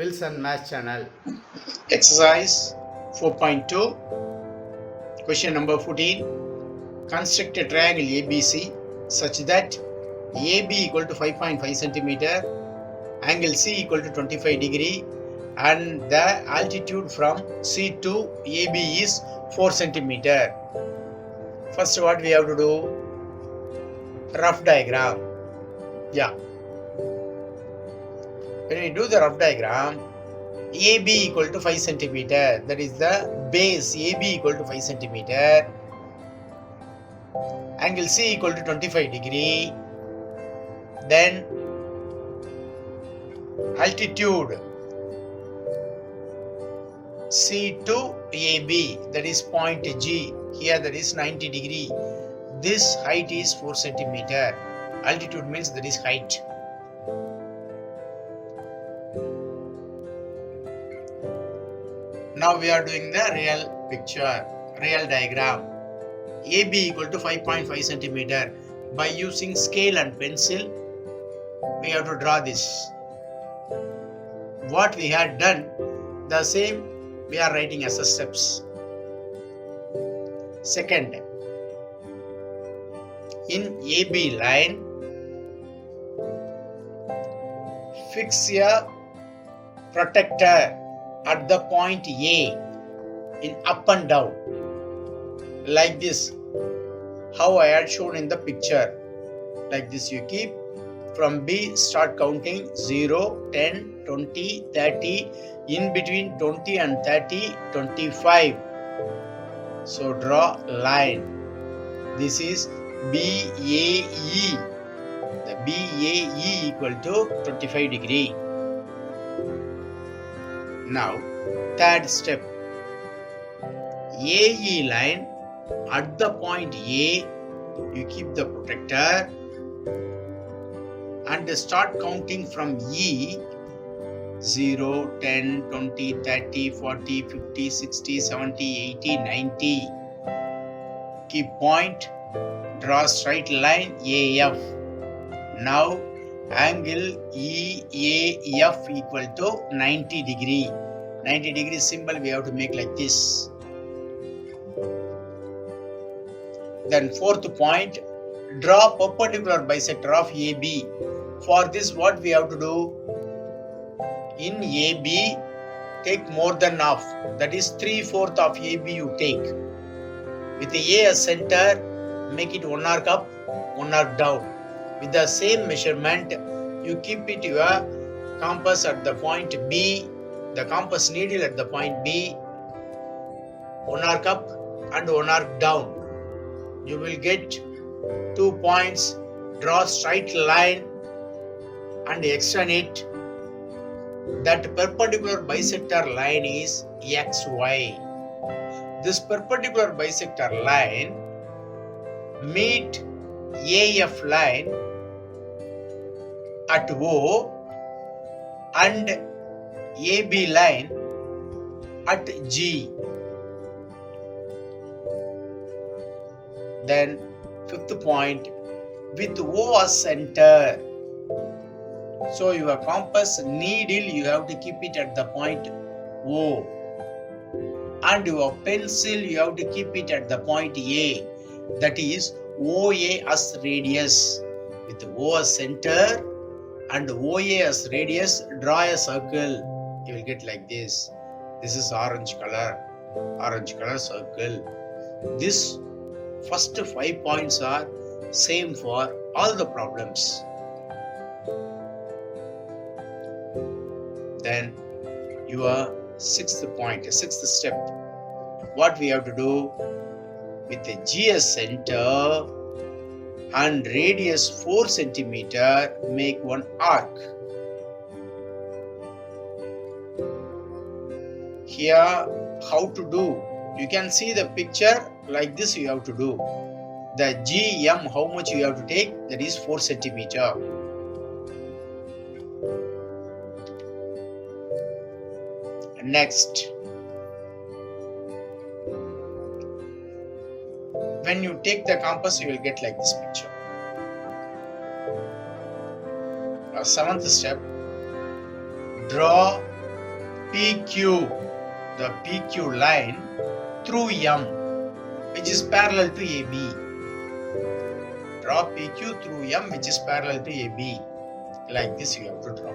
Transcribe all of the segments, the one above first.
Wilson Math Channel. Exercise 4.2, question number 14. Construct a triangle ABC such that AB equal to 5.5 centimeter, angle C equal to 25 degree, and the altitude from C to AB is 4 centimeter. First, what we have to do? Rough diagram. Yeah. When we do the rough diagram, AB equal to 5 centimeter, that is the base. AB equal to 5 centimeter, angle C equal to 25 degree, then altitude C to AB, that is point G, here that is 90 degree. This height is 4 centimeter. Altitude means that is height. Now we are doing the real picture, real diagram. AB equal to 5.5 centimeter. By using scale and pencil, we have to draw this. What we had done, the same we are writing as a steps. Second, in AB line, fix a protector at the point A in up and down, like this, how I had shown in the picture. Like this you keep. From B start counting 0, 10, 20, 30, in between 20 and 30, 25. So draw line. This is BAE. The BAE equal to 25 degree. Now, third step. AE line, at the point A, you keep the protector and start counting from E, 0, 10, 20, 30, 40, 50, 60, 70, 80, 90. Keep point, draw straight line AF. Now, angle EAF equal to 90 degree. 90 degree symbol we have to make like this. Then fourth point, draw perpendicular bisector of AB. For this what we have to do? In AB, take more than half. That is 3/4 of AB you take. With the A as center, make it 1 arc up, 1 arc down. With the same measurement, you keep it your compass at the point B, the compass needle at the point B, 1 arc up and 1 arc down. You will get 2 points. Draw straight line and extend it. That perpendicular bisector line is XY. This perpendicular bisector line meet AF line at O and AB line at G. Then fifth point, with O as center. So your compass needle you have to keep it at the point O, and your pencil you have to keep it at the point A, that is OA as radius. With O as center and OA as radius, draw a circle. You will get like this. This is orange color circle. This first 5 points are same for all the problems. Then your sixth step, what we have to do? With a G as center and radius 4 centimeter, make one arc. Here, how to do? You can see the picture like this you have to do. The GM, how much you have to take? That is 4 centimeter. Next, when you take the compass, you will get like this picture. Seventh step, draw PQ, the PQ line through M, which is parallel to AB. Draw PQ through M, which is parallel to AB. Like this you have to draw.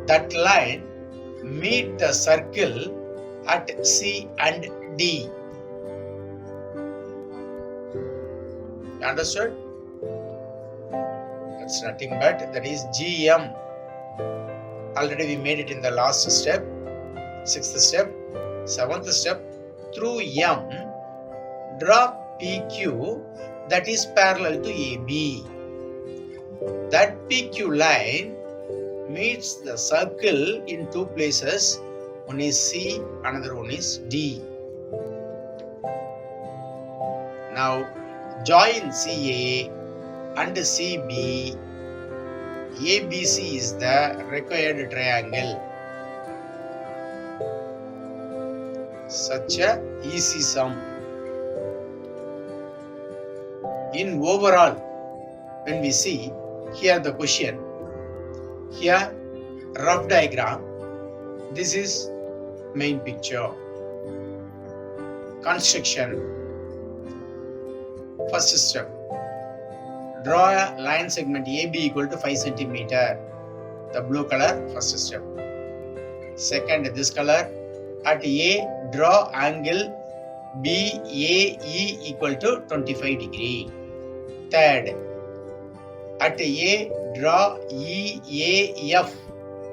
That line meet the circle at C and D. Understood? That's nothing but that is GM. Already we made it in the last step, 6th step, 7th step. Through M, draw PQ that is parallel to AB. That PQ line meets the circle in two places. One is C, another one is D. Now join CA and CB. ABC is the required triangle. Such a easy sum. In overall, when we see here the question, here rough diagram, this is main picture. Construction. First step, draw a line segment AB equal to 5 cm. The blue color, first step. Second, this color, at A, draw angle BAE equal to 25 degree. Third, at A, draw EAF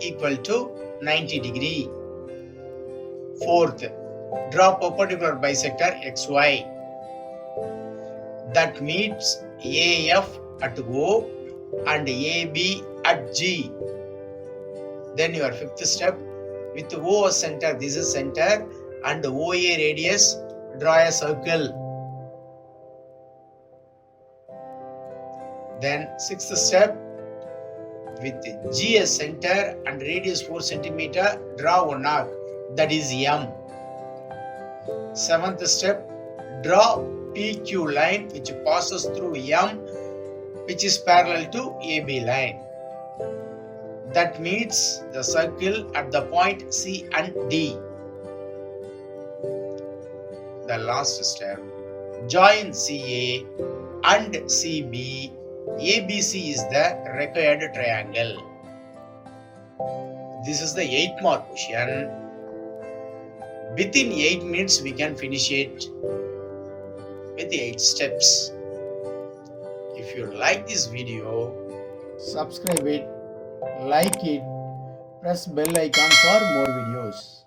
equal to 90 degree. Fourth, draw perpendicular bisector XY that meets AF at O and AB at G. Then your fifth step, with O as center, this is center, and OA radius, draw a circle. Then sixth step, with G as center and radius 4 cm, draw one arc, that is M. Seventh step, draw PQ line which passes through M, which is parallel to AB line. That meets the circle at the point C and D. The last step, join CA and CB. ABC is the required triangle. This is the 8 mark question. Within 8 minutes we can finish it with 8 steps. If you like this video, subscribe it, like it, press bell icon for more videos.